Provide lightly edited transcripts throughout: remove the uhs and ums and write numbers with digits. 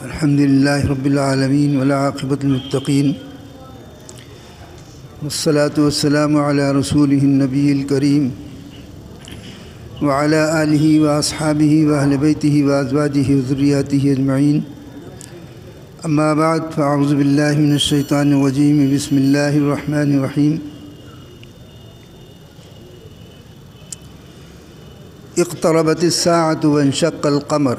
الحمد لله رب العالمين والعاقبة للمتقين والصلاة والسلام على رسوله النبي الكريم وعلى آله وأصحابه وأهل بيته وأزواجه وذرياته أجمعين. أما بعد فأعوذ بالله من الشيطان الرجيم. بسم الله الرحمن الرحيم. اقتربت الساعة وانشق القمر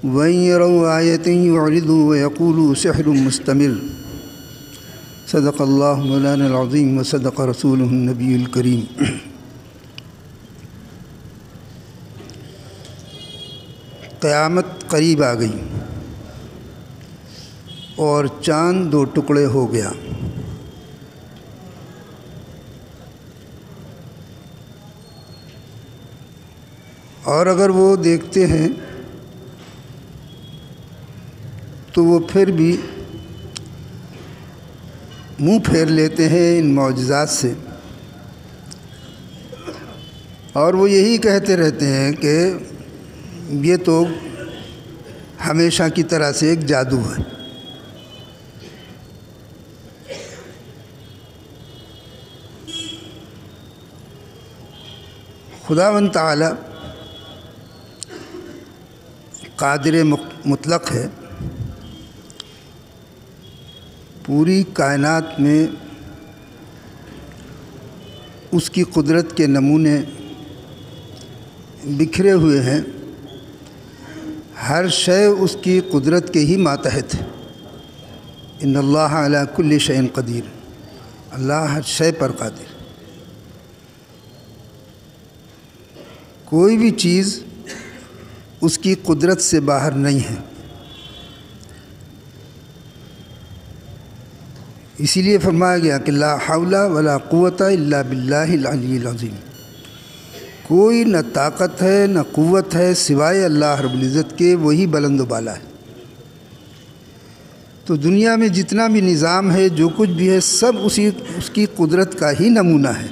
وإن يروا آية يعرضوا ويقولوا سحر مستمر. صدق اللہ مولانا العظیم وصدق رسولہ النبی الکریم. قیامت قریب آ گئی اور چاند دو ٹکڑے ہو گیا. اور اگر وہ دیکھتے ہیں تو وہ پھر بھی منہ پھیر لیتے ہیں ان معجزات سے، اور وہ یہی کہتے رہتے ہیں کہ یہ تو ہمیشہ کی طرح سے ایک جادو ہے. خداوند تعالی قادر مطلق ہے. پوری کائنات میں اس کی قدرت کے نمونے بکھرے ہوئے ہیں. ہر شے اس کی قدرت کے ہی ماتحت ہے. ان اللہ علی کل شیء قدیر. اللہ ہر شے پر قادر. کوئی بھی چیز اس کی قدرت سے باہر نہیں ہے. اسی لیے فرمایا گیا کہ لا حول ولا قوت الا باللہ العلی العظیم. کوئی نہ طاقت ہے نہ قوت ہے سوائے اللہ رب العزت کے، وہی بلند و بالا ہے. تو دنیا میں جتنا بھی نظام ہے، جو کچھ بھی ہے، سب اس کی قدرت کا ہی نمونہ ہے.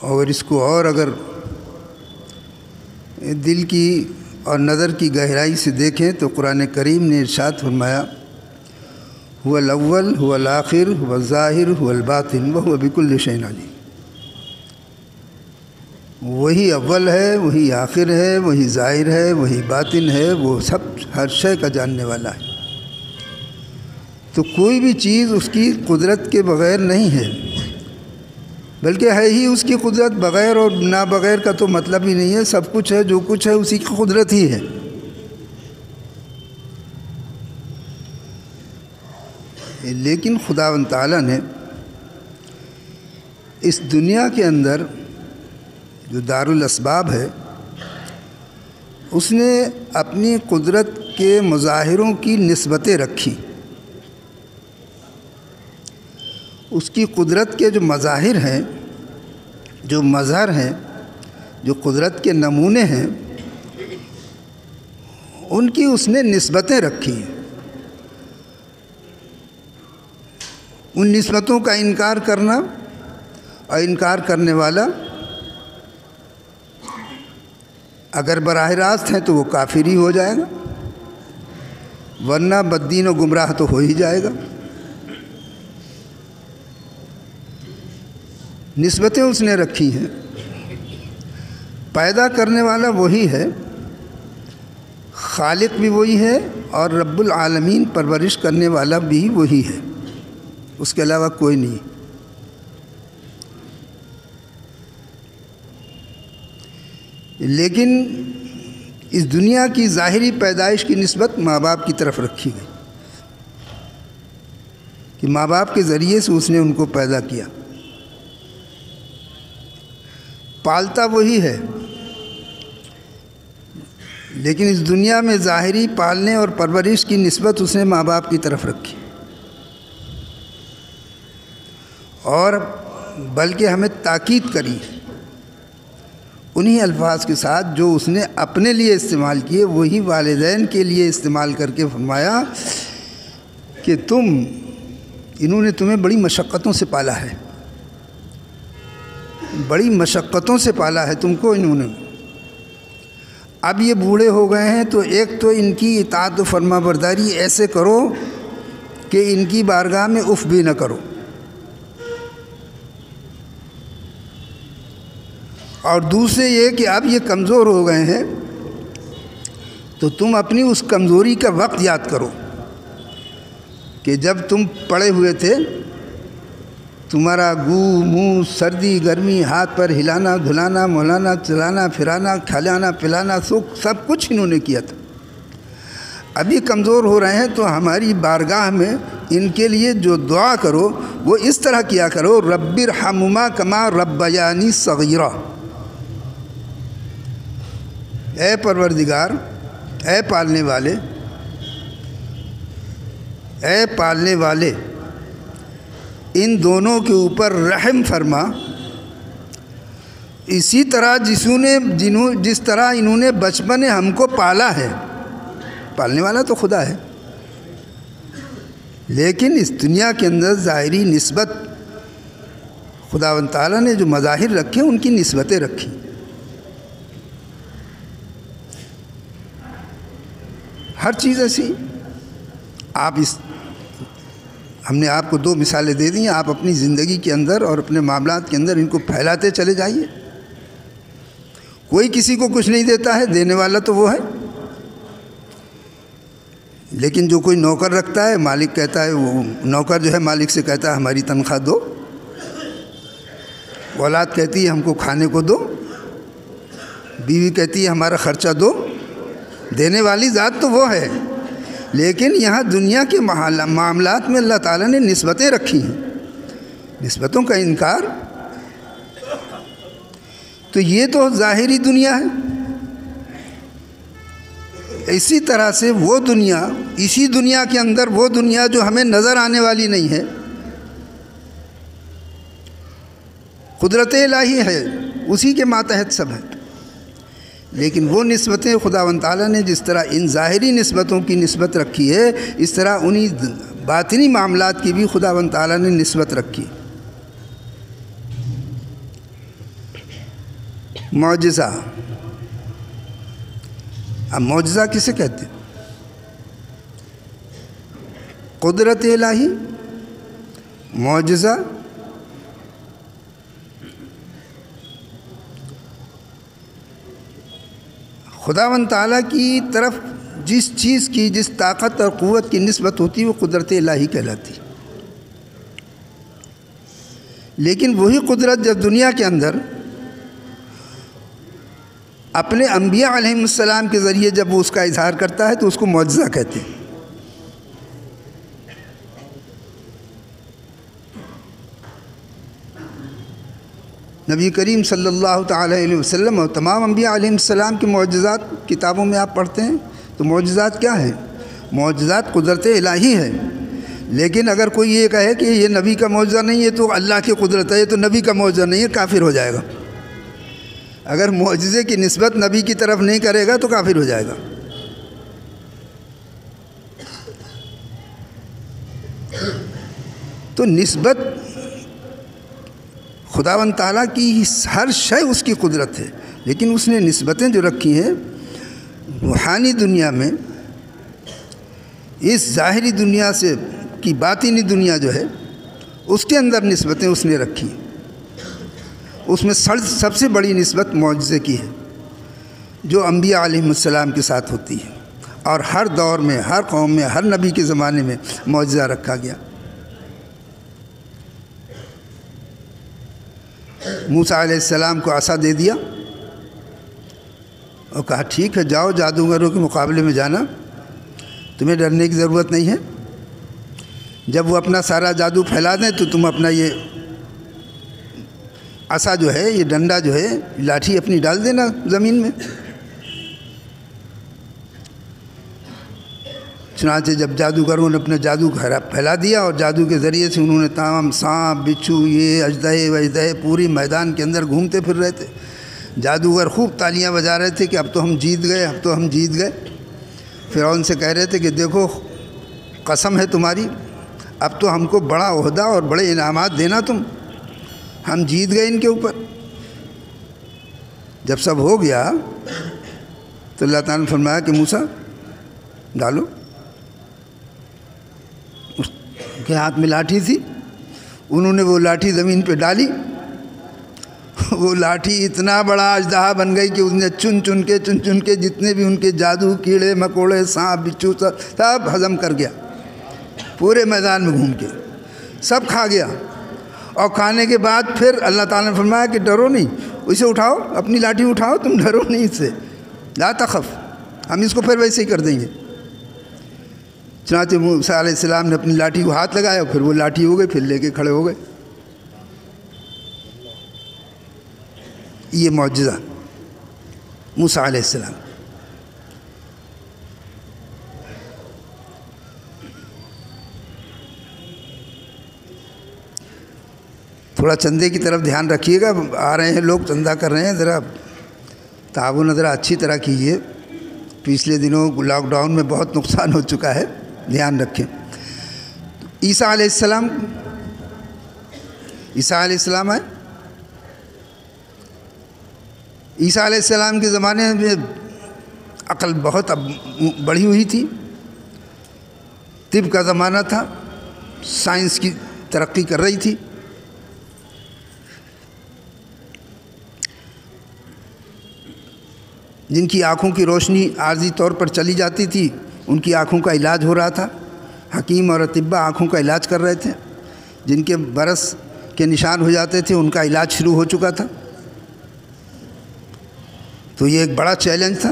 اور اس کو اور اگر دل کی اور نظر کی گہرائی سے دیکھیں تو قرآن کریم نے ارشاد فرمایا هو الاول هو الآخر هو الظاہر هو الباطن وهو بكل شيء علیم. وہی اول ہے، وہی آخر ہے، وہی ظاہر ہے، وہی باطن ہے. وہ سب ہر شے کا جاننے والا ہے. تو کوئی بھی چیز اس کی قدرت کے بغیر نہیں ہے، بلکہ ہے ہی اس کی قدرت. بغیر اور نہ بغیر کا تو مطلب ہی نہیں ہے. سب کچھ ہے، جو کچھ ہے اسی کی قدرت ہی ہے. لیکن خداوند تعالیٰ نے اس دنیا کے اندر جو دارالاسباب ہے، اس نے اپنی قدرت کے مظاہروں کی نسبتیں رکھی. اس کی قدرت کے جو مظاہر ہیں، جو مظہر ہیں، جو قدرت کے نمونے ہیں، ان کی اس نے نسبتیں رکھی. ان نسبتوں کا انکار کرنا اور انکار کرنے والا اگر براہ راست ہے تو وہ کافر ہی ہو جائے گا، ورنہ بددین و گمراہ تو ہو ہی جائے گا. نسبتیں اس نے رکھی ہیں. پیدا کرنے والا وہی ہے، خالق بھی وہی ہے، اور رب العالمین پرورش کرنے والا بھی وہی ہے. اس کے علاوہ کوئی نہیں. لیکن اس دنیا کی ظاہری پیدائش کی نسبت ماں باپ کی طرف رکھی گئی کہ ماں باپ کے ذریعے سے اس نے ان کو پیدا کیا. پالتا وہی ہے، لیکن اس دنیا میں ظاہری پالنے اور پرورش کی نسبت اس نے ماں باپ کی طرف رکھی. اور بلکہ ہمیں تاکید کری انہی الفاظ کے ساتھ جو اس نے اپنے لیے استعمال کیے، وہی والدین کے لیے استعمال کر کے فرمایا کہ انہوں نے تمہیں بڑی مشقتوں سے پالا ہے. بڑی مشقتوں سے پالا ہے تم کو انہوں نے. اب یہ بوڑھے ہو گئے ہیں تو ایک تو ان کی اطاعت و فرما برداری ایسے کرو کہ ان کی بارگاہ میں اف بھی نہ کرو، اور دوسرے یہ کہ اب یہ کمزور ہو گئے ہیں تو تم اپنی اس کمزوری کا وقت یاد کرو کہ جب تم پڑے ہوئے تھے تمہارا منہ سردی گرمی ہاتھ پر ہلانا دھلانا مولانا چلانا پھرانا کھلانا پلانا سب کچھ انہوں نے کیا تھا. ابھی کمزور ہو رہے ہیں تو ہماری بارگاہ میں ان کے لیے جو دعا کرو وہ اس طرح کیا کرو، رب ارحمہما کما ربیانی صغیرا. اے پروردگار، اے پالنے والے ان دونوں کے اوپر رحم فرما، اسی طرح جس طرح انہوں نے بچپن میں ہم کو پالا ہے. پالنے والا تو خدا ہے، لیکن اس دنیا کے اندر ظاہری نسبت خداوند تعالیٰ نے جو مظاہر رکھے ان کی نسبتیں رکھی. ہر چیز ایسی ہم نے آپ کو 2 مثالیں دے دی ہیں، آپ اپنی زندگی کے اندر اور اپنے معاملات کے اندر ان کو پھیلاتے چلے جائیے. کوئی کسی کو کچھ نہیں دیتا ہے، دینے والا تو وہ ہے. لیکن جو کوئی نوکر رکھتا ہے، مالک کہتا ہے، وہ نوکر جو ہے مالک سے کہتا ہے ہماری تنخواہ دو، اولاد کہتی ہے ہم کو کھانے کو دو، بیوی کہتی ہے ہمارا خرچہ دو. دینے والی ذات تو وہ ہے، لیکن یہاں دنیا کے معاملات میں اللہ تعالیٰ نے نسبتیں رکھی ہیں. نسبتوں کا انکار تو یہ تو ظاہری دنیا ہے. اسی طرح سے وہ دنیا، اسی دنیا کے اندر وہ دنیا جو ہمیں نظر آنے والی نہیں ہے، قدرت الہی ہے، اسی کے ماتحت سب ہے. لیکن وہ نسبتیں خداوند تعالیٰ نے جس طرح ان ظاہری نسبتوں کی نسبت رکھی ہے، اس طرح انہی باطنی معاملات کی بھی خداوند تعالیٰ نے نسبت رکھی. معجزہ. اب معجزہ کسے کہتے ہیں؟ قدرت الہی، معجزہ خداوند تعالیٰ کی طرف جس چیز کی، جس طاقت اور قوت کی نسبت ہوتی ہے وہ قدرت الہی کہلاتی. لیکن وہی قدرت جب دنیا کے اندر اپنے انبیاء علیہم السلام کے ذریعے جب وہ اس کا اظہار کرتا ہے تو اس کو معجزہ کہتے ہیں. نبی کریم صلی اللہ تعالی علیہ وسلم اور تمام انبیاء علیہم السلام کے معجزات کتابوں میں آپ پڑھتے ہیں تو معجزات کیا ہیں؟ معجزات قدرت الہی ہے. لیکن اگر کوئی یہ کہے کہ یہ نبی کا معجزہ نہیں ہے تو اللہ کی قدرت ہے، یہ تو نبی کا معجزہ نہیں ہے، کافر ہو جائے گا. اگر معجزے کی نسبت نبی کی طرف نہیں کرے گا تو کافر ہو جائے گا. تو نسبت خداوند تعالیٰ کی ہر شے اس کی قدرت ہے، لیکن اس نے نسبتیں جو رکھی ہیں روحانی دنیا میں، اس ظاہری دنیا سے کی باطنی دنیا جو ہے اس کے اندر نسبتیں اس نے رکھی. اس میں سب سے بڑی نسبت معجزے کی ہے جو انبیاء علیہم السلام کے ساتھ ہوتی ہے، اور ہر دور میں، ہر قوم میں، ہر نبی کے زمانے میں معجزہ رکھا گیا. موسیٰ علیہ السلام کو عصا دے دیا اور کہا ٹھیک ہے جاؤ جادوگروں کے مقابلے میں جانا، تمہیں ڈرنے کی ضرورت نہیں ہے. جب وہ اپنا سارا جادو پھیلا دیں تو تم اپنا یہ عصا جو ہے، یہ ڈنڈا جو ہے، لاٹھی اپنی ڈال دینا زمین میں. چنانچہ جب جادوگروں نے اپنا جادو پھیلا دیا اور جادو کے ذریعے سے انہوں نے تمام سانپ بچھو یہ اژدہے وژدہے پوری میدان کے اندر گھومتے پھر رہے تھے. جادوگر خوب تالیاں بجا رہے تھے کہ اب تو ہم جیت گئے، اب تو ہم جیت گئے. فرعون سے کہہ رہے تھے کہ دیکھو قسم ہے تمہاری، اب تو ہم کو بڑا عہدہ اور بڑے انعامات دینا، ہم جیت گئے ان کے اوپر. جب سب ہو گیا تو اللہ تعالیٰ نے فرمایا کہ موسیٰ ڈالو. اس کے ہاتھ میں لاٹھی تھی، انہوں نے وہ لاٹھی زمین پہ ڈالی. وہ لاٹھی اتنا بڑا اژدہا بن گئی کہ اس نے چن چن کے جتنے بھی ان کے جادو، کیڑے مکوڑے، سانپ بچھو سب ہضم کر گیا. پورے میدان میں گھوم کے سب کھا گیا. اور کھانے کے بعد پھر اللہ تعالیٰ نے فرمایا کہ ڈرو نہیں، اسے اٹھاؤ، اپنی لاٹھی اٹھاؤ، تم ڈرو نہیں اس سے، لا تخف، ہم اس کو پھر ویسے ہی کر دیں گے. چنانچہ موسیٰ علیہ السلام نے اپنی لاٹھی کو ہاتھ لگایا، پھر وہ لاٹھی ہو گئی، پھر لے کے کھڑے ہو گئے. یہ معجزہ موسیٰ علیہ السلام. تھوڑا چندے کی طرف دھیان رکھیے گا، آ رہے ہیں لوگ چندہ کر رہے ہیں، ذرا تعاون ذرا اچھی طرح کیجیے. پچھلے دنوں لاک ڈاؤن میں بہت نقصان ہو چکا ہے، دھیان رکھیں. عیسیٰ علیہ السلام آئے. عیسیٰ علیہ السلام کے زمانے میں عقل بہت بڑھی ہوئی تھی، طب کا زمانہ تھا، سائنس کی ترقی کر رہی تھی. جن کی آنکھوں کی روشنی عارضی طور پر چلی جاتی تھی ان کی آنکھوں کا علاج ہو رہا تھا. حکیم اور اطباء آنکھوں کا علاج کر رہے تھے. جن کے برس کے نشان ہو جاتے تھے ان کا علاج شروع ہو چکا تھا. تو یہ ایک بڑا چیلنج تھا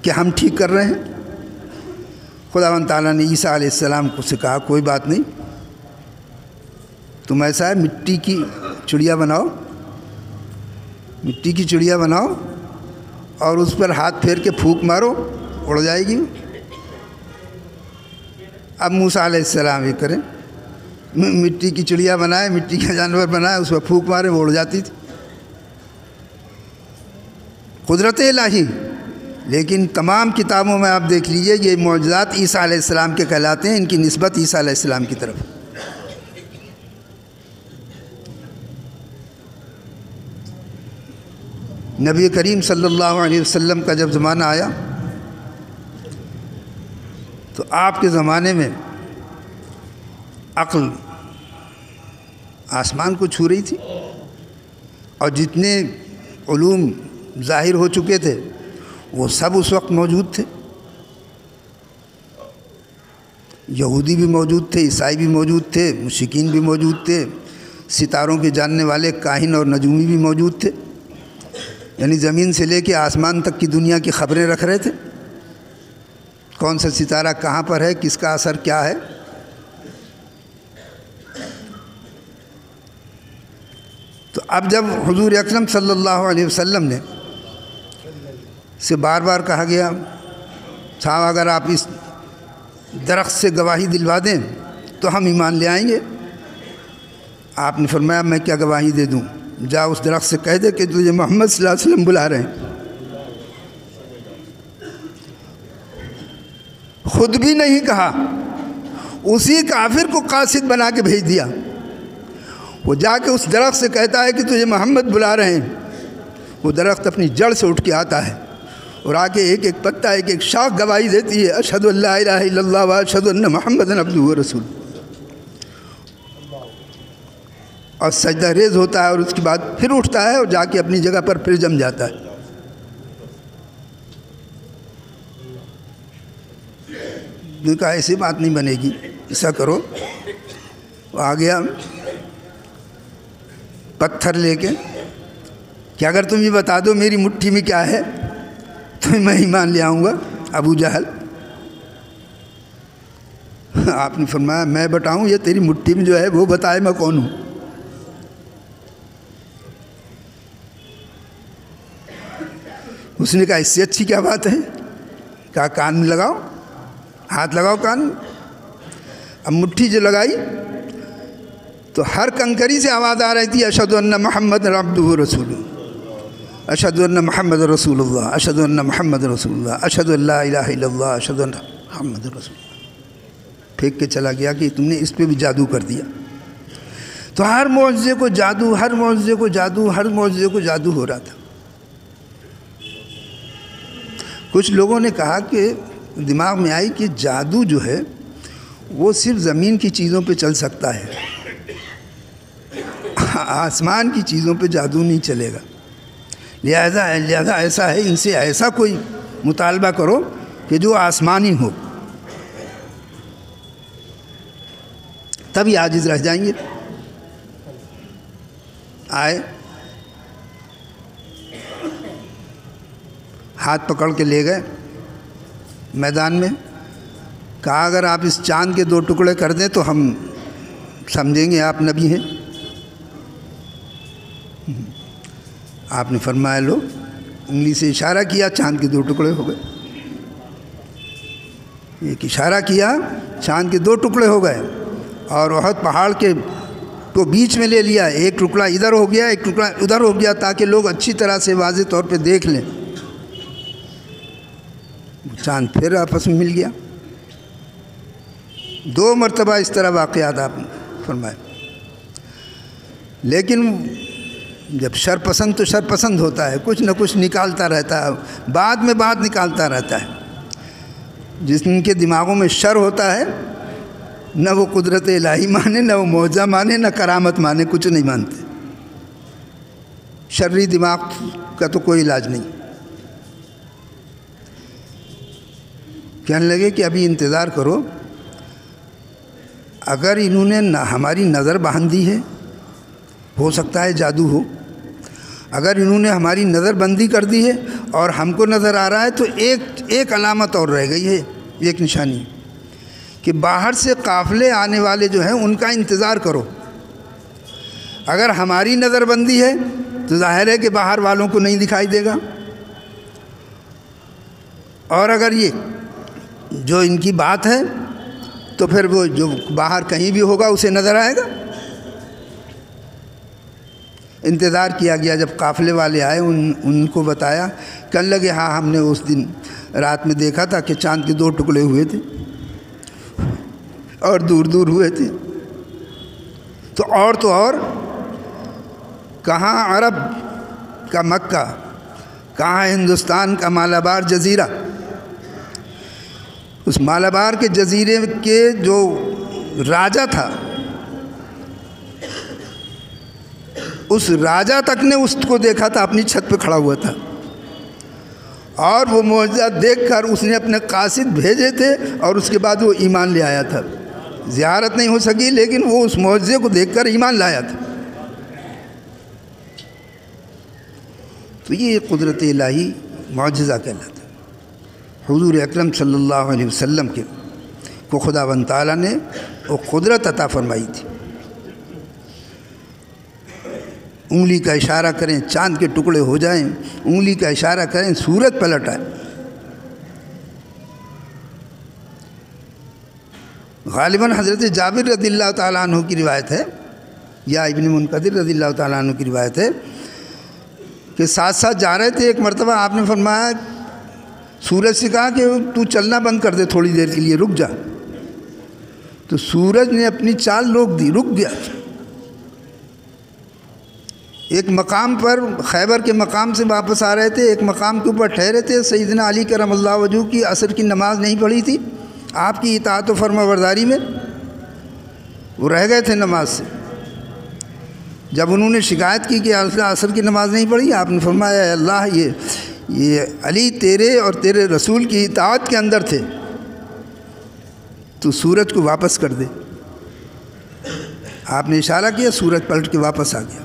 کہ ہم ٹھیک کر رہے ہیں. خداوند تعالیٰ نے عیسیٰ علیہ السلام کو سے کہا کوئی بات نہیں، تم ایسا ہے مٹی کی چڑیا بناؤ، مٹی کی چڑیا بناؤ اور اس پر ہاتھ پھیر کے پھونک مارو، اڑ جائے گی. اب موسیٰ علیہ السلام یہ کریں، مٹی کی چڑیا بنائے، مٹی کا جانور بنائے، اس پر پھونک مارے، وہ اڑ جاتی تھی. قدرت الہی. لیکن تمام کتابوں میں آپ دیکھ لیجئے یہ معجزات عیسیٰ علیہ السلام کے کہلاتے ہیں، ان کی نسبت عیسیٰ علیہ السلام کی طرف. نبی کریم صلی اللہ علیہ وسلم کا جب زمانہ آیا تو آپ کے زمانے میں عقل آسمان کو چھو رہی تھی، اور جتنے علوم ظاہر ہو چکے تھے وہ سب اس وقت موجود تھے. یہودی بھی موجود تھے، عیسائی بھی موجود تھے، مشرکین بھی موجود تھے، ستاروں کے جاننے والے کاہن اور نجومی بھی موجود تھے. یعنی زمین سے لے کے آسمان تک کی دنیا کی خبریں رکھ رہے تھے. کون سا ستارہ کہاں پر ہے، کس کا اثر کیا ہے. تو اب جب حضور اکرم صلی اللہ علیہ وسلم نے سے بار بار کہا گیا صاحب اگر آپ اس درخت سے گواہی دلوا دیں تو ہم ایمان لے آئیں گے. آپ نے فرمایا میں کیا گواہی دے دوں، جا اس درخت سے کہہ دے کہ تجھے محمد صلی اللہ علیہ وسلم بلا رہے ہیں. خود بھی نہیں کہا، اسی کافر کو قاصد بنا کے بھیج دیا. وہ جا کے اس درخت سے کہتا ہے کہ تجھے محمد بلا رہے ہیں. وہ درخت اپنی جڑ سے اٹھ کے آتا ہے اور آ کے ایک ایک پتا، ایک ایک شاخ گواہی دیتی ہے اشہد ان لا الہ الا اللہ و اشہد ان محمد عبدہ و رسول. اور سجدہ ریز ہوتا ہے اور اس کے بعد پھر اٹھتا ہے اور جا کے اپنی جگہ پر پھر جم جاتا ہے. نے کہا ایسی بات نہیں بنے گی، ایسا کرو. وہ آ گیا پتھر لے کے کہ اگر تم یہ بتا دو میری مٹھی میں کیا ہے تو میں ایمان لے آؤں گا. ابو جہل. آپ نے فرمایا میں بتاؤں یا تیری مٹھی میں جو ہے وہ بتائے میں کون ہوں. اس نے کہا اس سے اچھی کیا بات ہے. کہا کان میں لگاؤ، ہاتھ لگاؤ کان میں. اب مٹھی جو لگائی تو ہر کنکری سے آواز آ رہی تھی اشہد ان محمد عبدہ و رسول، اشہد ان محمد رسول اللہ، اشہد ان محمد رسول اللہ، اشہد ان لا الہ الا اللہ، اشہد ان محمد رسول اللہ. پھینک کے چلا گیا کہ تم نے اس پہ بھی جادو کر دیا. تو ہر معجزے کو جادو، ہر معجزے کو جادو، ہر معجزے کو جادو ہو رہا تھا. کچھ لوگوں نے کہا کہ دماغ میں آئی کہ جادو جو ہے وہ صرف زمین کی چیزوں پہ چل سکتا ہے، آسمان کی چیزوں پہ جادو نہیں چلے گا، لہذا ایسا ہے ان سے ایسا کوئی مطالبہ کرو کہ جو آسمانی ہو، تبھی عاجز رہ جائیں گے۔ آئے، ہاتھ پکڑ کے لے گئے میدان میں، کہا اگر آپ اس چاند کے 2 ٹکڑے کر دیں تو ہم سمجھیں گے آپ نبی ہیں۔ آپ نے فرمایا لو، انگلی سے اشارہ کیا، چاند کے 2 ٹکڑے ہو گئے۔ ایک اشارہ کیا، چاند کے 2 ٹکڑے ہو گئے، اور احد پہاڑ کے کو بیچ میں لے لیا، ایک ٹکڑا ادھر ہو گیا، ایک ٹکڑا ادھر ہو گیا، تاکہ لوگ اچھی طرح سے واضح طور پہ دیکھ لیں۔ چاند پھر آپس میں مل گیا۔ 2 مرتبہ اس طرح واقعات آپ نے فرمائے۔ لیکن جب شرپسند تو شرپسند ہوتا ہے، کچھ نہ کچھ نکالتا رہتا ہے، بعد میں بات نکالتا رہتا ہے۔ جس کے دماغوں میں شر ہوتا ہے، نہ وہ قدرت الہی مانے، نہ وہ معجزہ مانے، نہ کرامت مانے، کچھ نہیں مانتے۔ شرری دماغ کا تو کوئی علاج نہیں۔ کہنے لگے کہ ابھی انتظار کرو، اگر انہوں نے ہماری نظر باندھی ہے، ہو سکتا ہے جادو ہو، اگر انہوں نے ہماری نظر بندی کر دی ہے اور ہم کو نظر آ رہا ہے، تو ایک علامت اور رہ گئی ہے، ایک نشانی، کہ باہر سے قافلے آنے والے جو ہیں ان کا انتظار کرو۔ اگر ہماری نظر بندی ہے تو ظاہر ہے کہ باہر والوں کو نہیں دکھائی دے گا، اور اگر یہ جو ان کی بات ہے تو پھر وہ جو باہر کہیں بھی ہوگا اسے نظر آئے گا۔ انتظار کیا گیا، جب قافلے والے آئے ان کو بتایا، کہنے لگے ہاں ہم نے اس دن رات میں دیکھا تھا کہ چاند کے 2 ٹکڑے ہوئے تھے اور دور دور ہوئے تھے۔ تو اور کہاں عرب کا مکہ، کہاں ہندوستان کا مالابار جزیرہ، اس مالابار کے جزیرے کے جو راجہ تھا، اس راجہ تک نے اس کو دیکھا تھا، اپنی چھت پہ کھڑا ہوا تھا، اور وہ معجزہ دیکھ کر اس نے اپنے قاصد بھیجے تھے، اور اس کے بعد وہ ایمان لے آیا تھا۔ زیارت نہیں ہو سکی، لیکن وہ اس معجزے کو دیکھ کر ایمان لایا تھا۔ تو یہ قدرت الہی معجزہ کہلاتا ہے۔ حضور اکرم صلی اللہ علیہ وسلم کو خداوند تعالیٰ نے وہ قدرت عطا فرمائی تھی۔ انگلی کا اشارہ کریں، چاند کے ٹکڑے ہو جائیں، انگلی کا اشارہ کریں، سورج پلٹ آئے۔ غالباً حضرت جابر رضی اللہ تعالیٰ عنہ کی روایت ہے، یا ابن منقدر رضی اللہ تعالیٰ عنہ کی روایت ہے کہ ساتھ ساتھ جا رہے تھے، ایک مرتبہ آپ نے فرمایا، سورج سے کہا کہ تو چلنا بند کر دے، تھوڑی دیر کے لیے رک جا۔ تو سورج نے اپنی چال روک دی، رک گیا۔ ایک مقام پر، خیبر کے مقام سے واپس آ رہے تھے، ایک مقام کے اوپر ٹھہرے تھے، سیدنا علی کرم اللہ وجہہ کی عصر کی نماز نہیں پڑھی تھی، آپ کی اطاعت و فرما برداری میں وہ رہ گئے تھے نماز سے۔ جب انہوں نے شکایت کی کہ عصر کی نماز نہیں پڑھی، آپ نے فرمایا اے اللہ، یہ علی تیرے اور تیرے رسول کی اطاعت کے اندر تھے، تو سورج کو واپس کر دے۔ آپ نے اشارہ کیا، سورج پلٹ کے واپس آ گیا،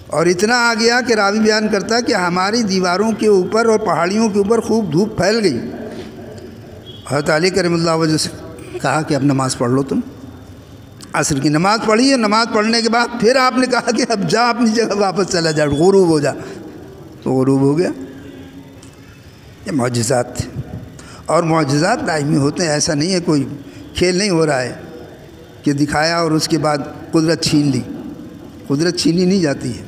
اور اتنا آ گیا کہ راوی بیان کرتا ہے کہ ہماری دیواروں کے اوپر اور پہاڑیوں کے اوپر خوب دھوپ پھیل گئی۔ حضرت علی کرم اللہ وجہ سے کہا کہ اب نماز پڑھ لو تم۔ عصر کی نماز پڑھی، اور نماز پڑھنے کے بعد پھر آپ نے کہا کہ اب جا اپنی جگہ واپس چلا جا، غروب ہو جا، تو غروب ہو گیا۔ یہ معجزات تھے، اور معجزات دائمی ہوتے ہیں، ایسا نہیں ہے کوئی کھیل نہیں ہو رہا ہے کہ دکھایا اور اس کے بعد قدرت چھین لی۔ قدرت چھینی نہیں جاتی ہے،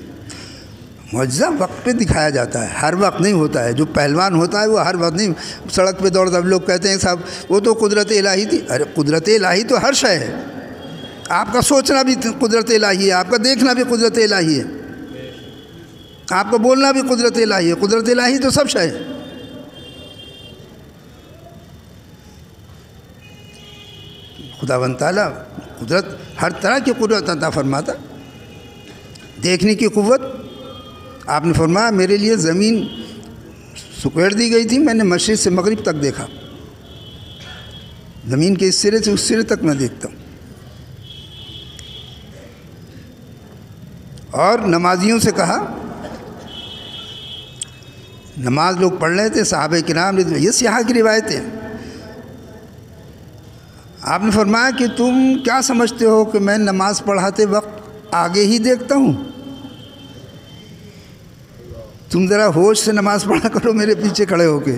معجزہ وقت پہ دکھایا جاتا ہے، ہر وقت نہیں ہوتا ہے۔ جو پہلوان ہوتا ہے وہ ہر وقت نہیں، سڑک پہ دوڑتا ہے، لوگ کہتے ہیں صاحب وہ تو قدرت الہی تھی۔ ارے قدرت الہی تو ہر شے ہے، آپ کا سوچنا بھی قدرت الہی ہے، آپ کا دیکھنا بھی قدرت الہی ہے، آپ کا بولنا بھی قدرت الہی ہے، قدرت الہی تو سب شے ہے۔ خداوند تعالیٰ قدرت ہر طرح کی قدرت عطا فرماتا. دیکھنے کی قوت، آپ نے فرمایا میرے لیے زمین سکیڑ دی گئی تھی، میں نے مشرق سے مغرب تک دیکھا، زمین کے اس سرے سے اس سرے تک میں دیکھتا ہوں. اور نمازیوں سے کہا، نماز لوگ پڑھ رہے تھے، صحابہ کرام، یہ سیاح کی روایتیں. آپ نے فرمایا کہ تم کیا سمجھتے ہو کہ میں نماز پڑھاتے وقت آگے ہی دیکھتا ہوں؟ تم ذرا ہوش سے نماز پڑھا کرو میرے پیچھے کھڑے ہو کے.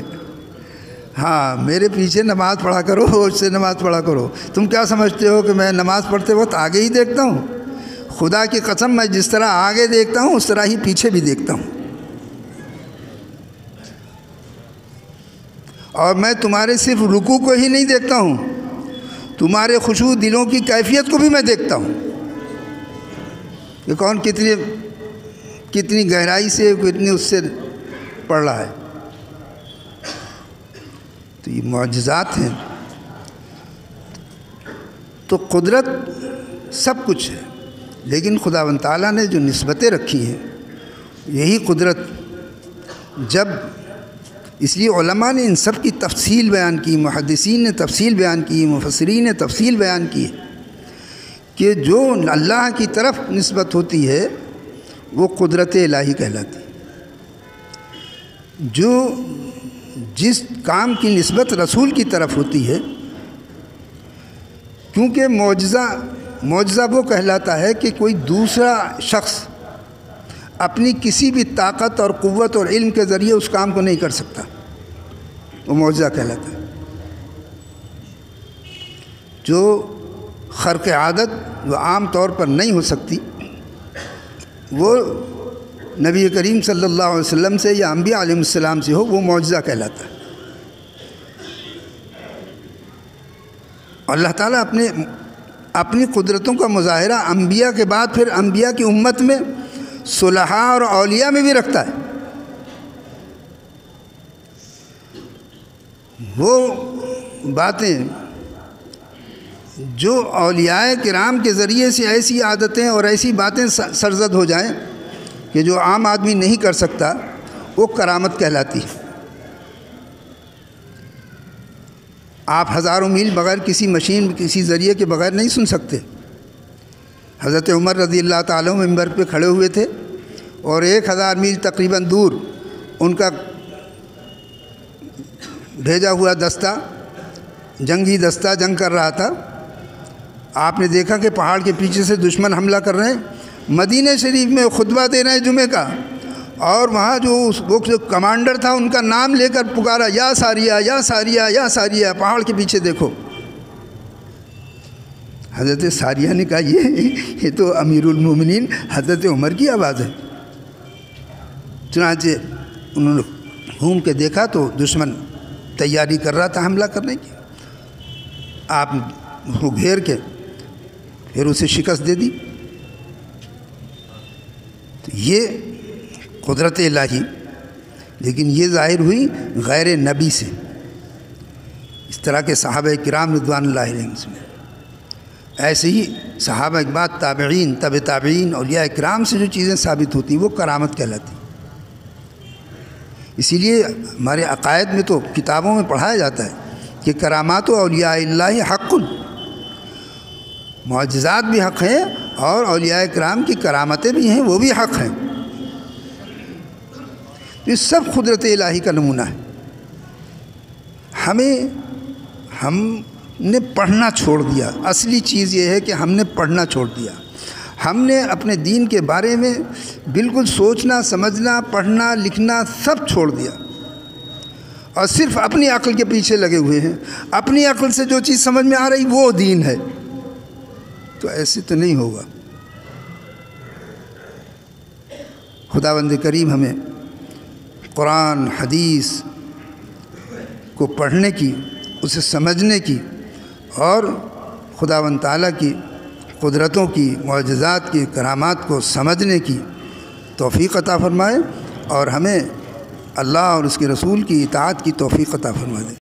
ہاں، میرے پیچھے نماز پڑھا کرو، ہوش سے نماز پڑھا کرو. تم کیا سمجھتے ہو کہ میں نماز پڑھتے وقت آگے ہی دیکھتا ہوں؟ خدا کی قسم، میں جس طرح آگے دیکھتا ہوں اس طرح ہی پیچھے بھی دیکھتا ہوں. اور میں تمہارے صرف رکوع کو ہی نہیں دیکھتا ہوں، تمہارے خشوع دلوں کی کیفیت کو بھی میں دیکھتا ہوں کہ کون کتنی گہرائی سے، کتنی اس سے پڑھ رہا ہے. تو یہ معجزات ہیں. تو قدرت سب کچھ ہے، لیکن خداوند تعالیٰ نے جو نسبتیں رکھی ہیں یہی قدرت. جب اس لیے علماء نے ان سب کی تفصیل بیان کی، محدثین نے تفصیل بیان کی، مفسرین نے تفصیل بیان کی کہ جو اللہ کی طرف نسبت ہوتی ہے وہ قدرت الہی کہلاتی. جو جس کام کی نسبت رسول کی طرف ہوتی ہے، کیونکہ معجزہ وہ کہلاتا ہے کہ کوئی دوسرا شخص اپنی کسی بھی طاقت اور قوت اور علم کے ذریعے اس کام کو نہیں کر سکتا، وہ معجزہ کہلاتا ہے. جو خرق عادت وہ عام طور پر نہیں ہو سکتی، وہ نبی کریم صلی اللہ علیہ وسلم سے یا انبیاء علیہ السلام سے ہو، وہ معجزہ کہلاتا ہے. اللہ تعالیٰ اپنی قدرتوں کا مظاہرہ انبیاء کے بعد پھر انبیاء کی امت میں صلحاء اور اولیاء میں بھی رکھتا ہے. وہ باتیں جو اولیاء کرام کے ذریعے سے ایسی عادتیں اور ایسی باتیں سرزد ہو جائیں کہ جو عام آدمی نہیں کر سکتا، وہ کرامت کہلاتی ہے. آپ ہزاروں میل بغیر کسی مشین، کسی ذریعے کے بغیر نہیں سن سکتے. حضرت عمر رضی اللہ تعالیٰ ممبر پہ کھڑے ہوئے تھے اور 1000 میل تقریباً دور ان کا بھیجا ہوا دستہ، جنگی دستہ جنگ کر رہا تھا. آپ نے دیکھا کہ پہاڑ کے پیچھے سے دشمن حملہ کر رہے ہیں. مدینہ شریف میں خطبہ دے رہے ہیں جمعے کا، اور وہاں جو کمانڈر تھا ان کا نام لے کر پکارا، یا ساریہ یا ساریہ یا ساریہ. پہاڑ کے پیچھے دیکھو. حضرت ساریہ نے کہا یہ تو امیر المومنین حضرت عمر کی آواز ہے. چنانچہ انہوں نے گھوم کے دیکھا تو دشمن تیاری کر رہا تھا حملہ کرنے کی. آپ اس کو گھیر کے پھر اسے شکست دے دی. تو یہ قدرت الہی، لیکن یہ ظاہر ہوئی غیر نبی سے. اس طرح کے صحابہ کرام رضوان اللہ علیہم سے، ایسے ہی صحابہ کے بعد تابعین، تبع تابعین، اولیاء کرام سے جو چیزیں ثابت ہوتی ہیں وہ کرامت کہلاتی. اسی لیے ہمارے عقائد میں تو کتابوں میں پڑھایا جاتا ہے کہ کرامات و اولیاء اللہ حق، معجزات بھی حق ہیں اور اولیاء کرام کی کرامتیں بھی ہیں، وہ بھی حق ہیں. یہ سب قدرت الہی کا نمونہ ہے. ہم نے پڑھنا چھوڑ دیا. اصلی چیز یہ ہے کہ ہم نے پڑھنا چھوڑ دیا. ہم نے اپنے دین کے بارے میں بالکل سوچنا، سمجھنا، پڑھنا، لکھنا سب چھوڑ دیا اور صرف اپنی عقل کے پیچھے لگے ہوئے ہیں. اپنی عقل سے جو چیز سمجھ میں آ رہی وہ دین ہے. تو ایسے تو نہیں ہوگا. خداوند کریم ہمیں قرآن حدیث کو پڑھنے کی، اسے سمجھنے کی اور خداوند تعالیٰ کی قدرتوں کی، معجزات کی، کرامات کو سمجھنے کی توفیق عطا فرمائے اور ہمیں اللہ اور اس کے رسول کی اطاعت کی توفیق عطا فرما دے.